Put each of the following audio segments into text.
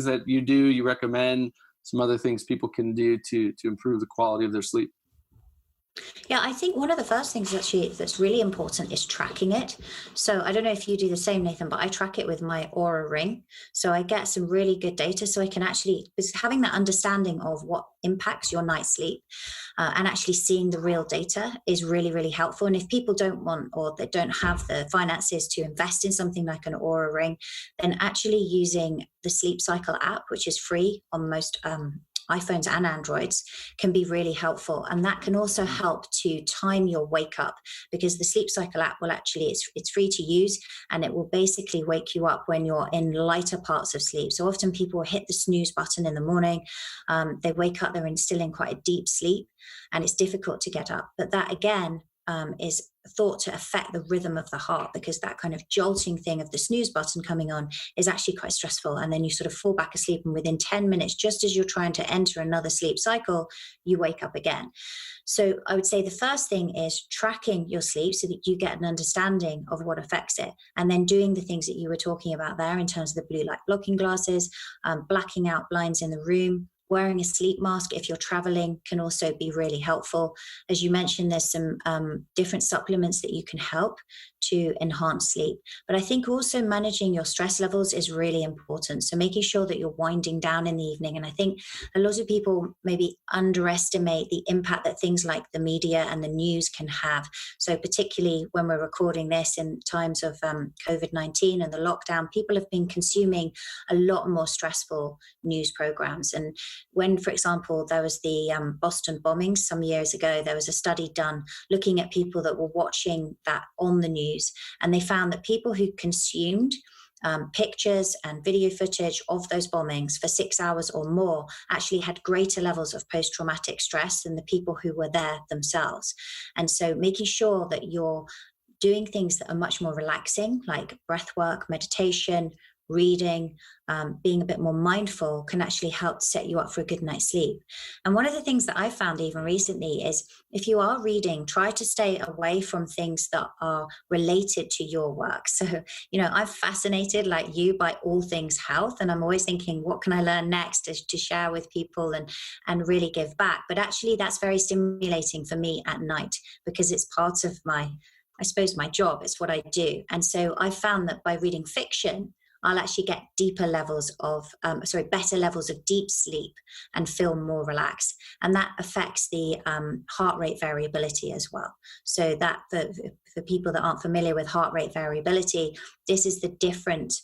that you recommend, some other things people can do to improve the quality of their sleep? Yeah, I think one of the first things actually that's really important is tracking it. So I don't know if you do the same, Nathan, but I track it with my Aura Ring. So I get some really good data. So I can actually, because having that understanding of what impacts your night's sleep and actually seeing the real data is really, really helpful. And if people don't want or they don't have the finances to invest in something like an Aura Ring, then actually using the Sleep Cycle app, which is free on most iPhones and Androids, can be really helpful. And that can also help to time your wake up, because the Sleep Cycle app will actually, it's free to use, and it will basically wake you up when you're in lighter parts of sleep. So often people hit the snooze button in the morning, they wake up, they're still in quite a deep sleep, and it's difficult to get up. But that again is thought to affect the rhythm of the heart, because that kind of jolting thing of the snooze button coming on is actually quite stressful. And then you sort of fall back asleep, and within 10 minutes, just as you're trying to enter another sleep cycle, you wake up again. So I would say the first thing is tracking your sleep so that you get an understanding of what affects it, and then doing the things that you were talking about there in terms of the blue light blocking glasses, blacking out blinds in the room. Wearing a sleep mask if you're traveling can also be really helpful. As you mentioned, there's some different supplements that you can help to enhance sleep. But I think also managing your stress levels is really important. So making sure that you're winding down in the evening. And I think a lot of people maybe underestimate the impact that things like the media and the news can have. So particularly when we're recording this in times of COVID-19 and the lockdown, people have been consuming a lot more stressful news programs. And when, for example, there was the Boston bombings some years ago, there was a study done looking at people that were watching that on the news, and they found that people who consumed pictures and video footage of those bombings for 6 hours or more actually had greater levels of post-traumatic stress than the people who were there themselves. And so making sure that you're doing things that are much more relaxing, like breath work, meditation, reading, being a bit more mindful, can actually help set you up for a good night's sleep. And one of the things that I found even recently is, if you are reading, try to stay away from things that are related to your work. So, I'm fascinated like you by all things health, and I'm always thinking, what can I learn next to share with people and really give back? But actually that's very stimulating for me at night, because it's part of my job. It's what I do. And so I found that by reading fiction, I'll actually get better levels of deep sleep and feel more relaxed. And that affects the heart rate variability as well. So that for people that aren't familiar with heart rate variability, this is the difference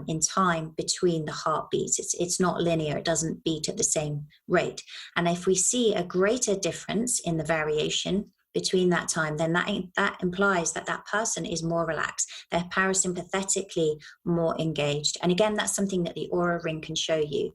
in time between the heartbeats. It's not linear. It doesn't beat at the same rate. And if we see a greater difference in the variation between that time, then that implies that that person is more relaxed. They're parasympathetically more engaged. And again, that's something that the Aura Ring can show you.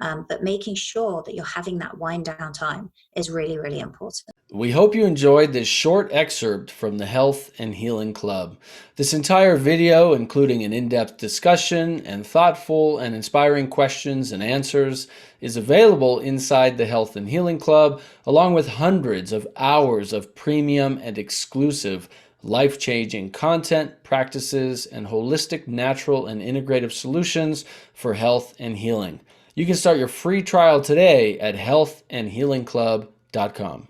But making sure that you're having that wind down time is really, really important. We hope you enjoyed this short excerpt from the Health and Healing Club. This entire video, including an in-depth discussion and thoughtful and inspiring questions and answers, is available inside the Health and Healing Club, along with hundreds of hours of premium and exclusive life-changing content, practices, and holistic, natural, and integrative solutions for health and healing. You can start your free trial today at healthandhealingclub.com.